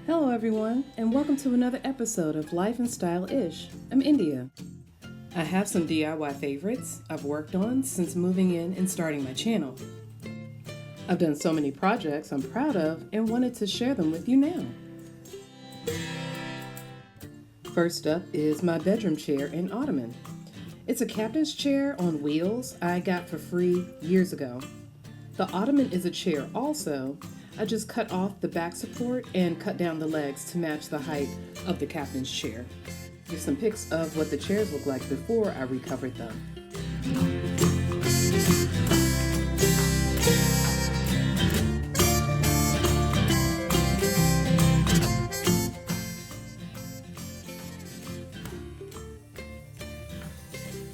Hello everyone, and welcome to another episode of Life and Style-ish. I'm India. I have some DIY favorites I've worked on since moving in and starting my channel. I've done so many projects I'm proud of and wanted to share them with you now. First up is my bedroom chair in Ottoman. It's a captain's chair on wheels I got for free years ago. The Ottoman is a chair also. I just cut off the back support and cut down the legs to match the height of the captain's chair. Here's some pics of what the chairs look like before I recovered them.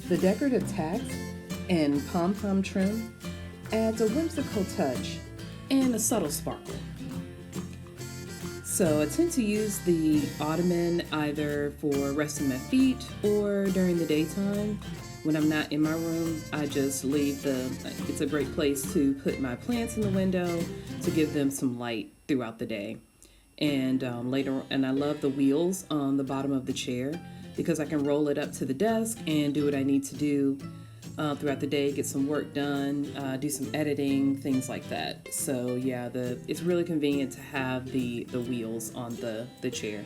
The decorative tacks and pom-pom trim adds a whimsical touch and a subtle sparkle. So I tend to use the Ottoman either for resting my feet or during the daytime. When I'm not in my room, I just leave it's a great place to put my plants in the window to give them some light throughout the day. And I love the wheels on the bottom of the chair because I can roll it up to the desk and do what I need to do throughout the day, get some work done, do some editing, things like that. So yeah, it's really convenient to have the wheels on the chair.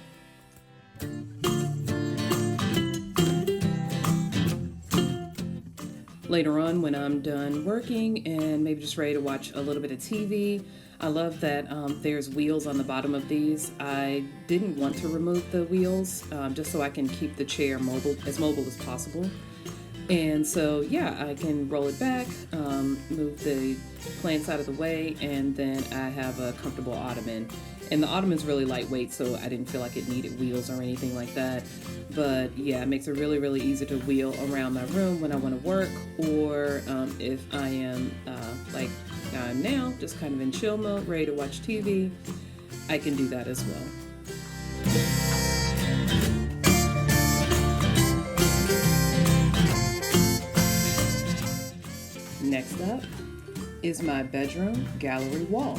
Later on, when I'm done working and maybe just ready to watch a little bit of TV, I love that there's wheels on the bottom of these. I didn't want to remove the wheels just so I can keep the chair mobile as possible. And so, yeah, I can roll it back, move the plants out of the way, and then I have a comfortable Ottoman. And the Ottoman's really lightweight, so I didn't feel like it needed wheels or anything like that. But yeah, it makes it really, really easy to wheel around my room when I want to work, or if I am, like I'm now, just kind of in chill mode, ready to watch TV, I can do that as well. Next up is my bedroom gallery wall.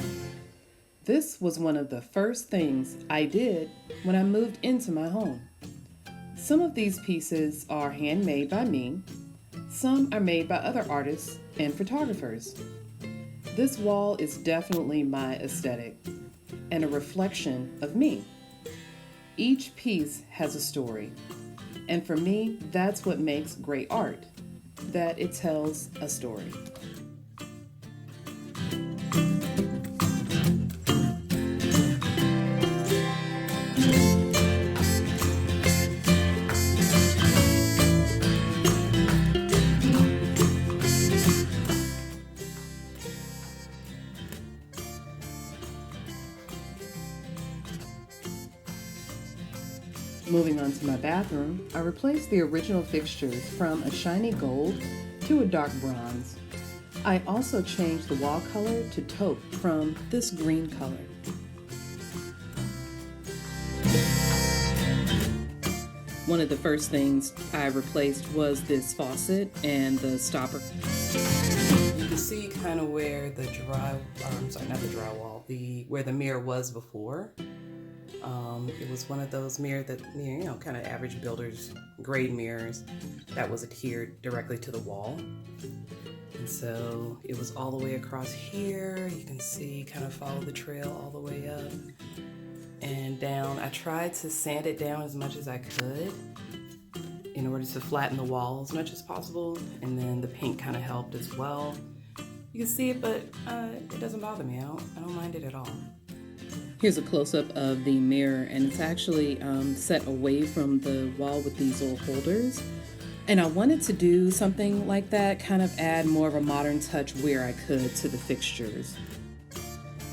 This was one of the first things I did when I moved into my home. Some of these pieces are handmade by me. Some are made by other artists and photographers. This wall is definitely my aesthetic and a reflection of me. Each piece has a story, and for me, that's what makes great art, that it tells a story. Moving on to my bathroom, I replaced the original fixtures from a shiny gold to a dark bronze. I also changed the wall color to taupe from this green color. One of the first things I replaced was this faucet and the stopper. You can see kind of where the where the mirror was before. It was one of those mirror that, kind of average builders grade mirrors that was adhered directly to the wall. And so it was all the way across here. You can see, kind of follow the trail all the way up and down. I tried to sand it down as much as I could in order to flatten the wall as much as possible. And then the paint kind of helped as well. You can see it, but it doesn't bother me. I don't mind it at all. Here's a close-up of the mirror, and it's actually set away from the wall with these little holders. And I wanted to do something like that, kind of add more of a modern touch where I could to the fixtures.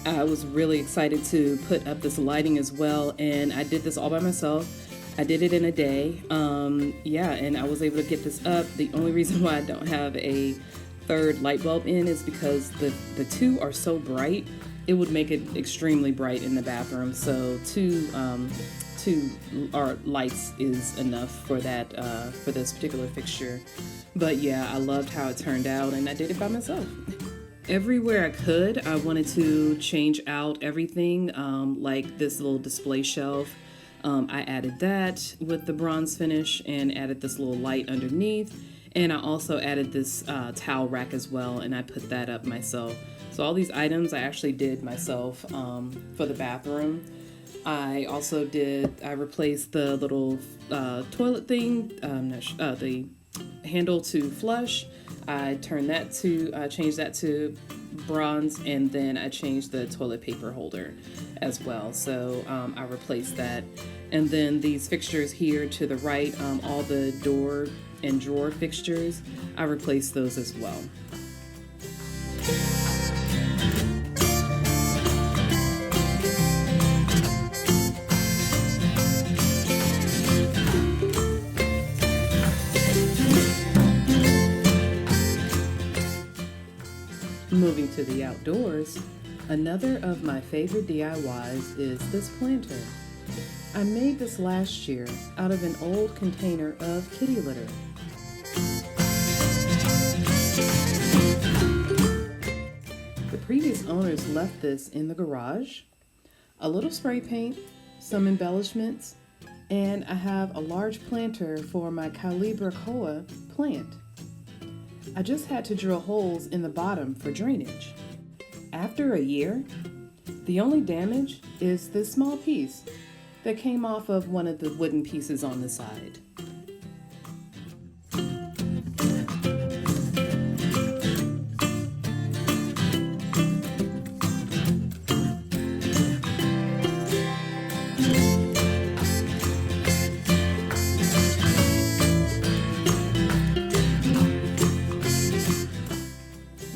I was really excited to put up this lighting as well, and I did this all by myself. I did it in a day. And I was able to get this up. The only reason why I don't have a third light bulb in is because the two are so bright. It would make it extremely bright in the bathroom, so two lights is enough for that for this particular fixture. But yeah, I loved how it turned out, and I did it by myself. everywhere I could, I wanted to change out everything, like this little display shelf. I added that with the bronze finish and added this little light underneath. And I also added this towel rack as well, and I put that up myself. So all these items I actually did myself for the bathroom. I replaced the little toilet thing, the handle to flush. I changed that to bronze, and then I changed the toilet paper holder as well. So I replaced that. And then these fixtures here to the right, all the door and drawer fixtures, I replaced those as well. Moving to the outdoors, another of my favorite DIYs is this planter. I made this last year out of an old container of kitty litter. The previous owners left this in the garage, a little spray paint, some embellishments, and I have a large planter for my Calibra Koa plant. I just had to drill holes in the bottom for drainage. After a year, the only damage is this small piece that came off of one of the wooden pieces on the side.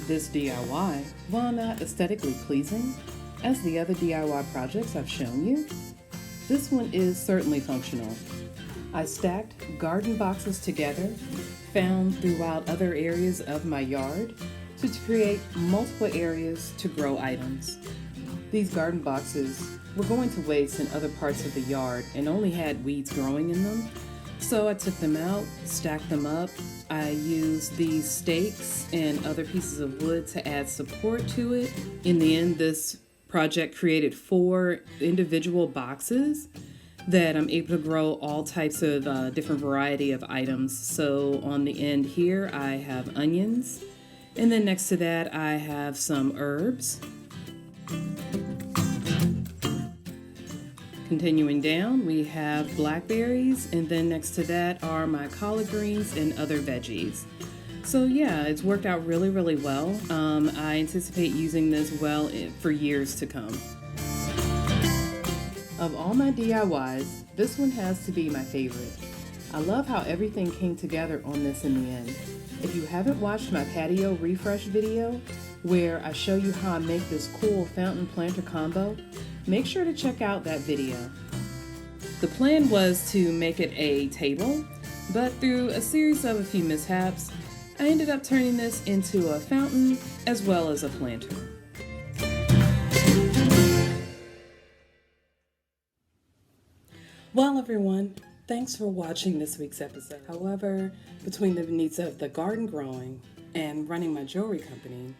This DIY, while not aesthetically pleasing, as the other DIY projects I've shown you, this one is certainly functional. I stacked garden boxes together, found throughout other areas of my yard, to create multiple areas to grow items. These garden boxes were going to waste in other parts of the yard and only had weeds growing in them, so I took them out, stacked them up. I used these stakes and other pieces of wood to add support to it. In the end, this project created 4 individual boxes that I'm able to grow all types of different variety of items. So on the end here, I have onions, and then next to that, I have some herbs. Continuing down, we have blackberries, and then next to that are my collard greens and other veggies. So yeah, it's worked out really, really well. I anticipate using this well for years to come. Of all my DIYs, this one has to be my favorite. I love how everything came together on this in the end. If you haven't watched my patio refresh video, where I show you how I make this cool fountain planter combo, make sure to check out that video. The plan was to make it a table, but through a series of a few mishaps, I ended up turning this into a fountain as well as a planter. Well, everyone, thanks for watching this week's episode. However, between the needs of the garden growing and running my jewelry company,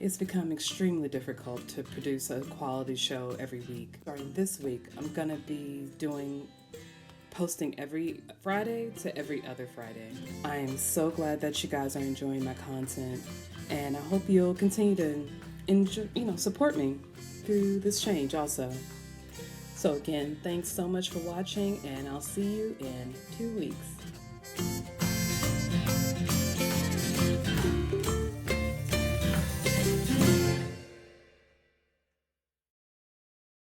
it's become extremely difficult to produce a quality show every week. Starting this week, I'm gonna be posting every Friday to every other Friday. I am so glad that you guys are enjoying my content, and I hope you'll continue to support me through this change also. So again, thanks so much for watching, and I'll see you in 2 weeks.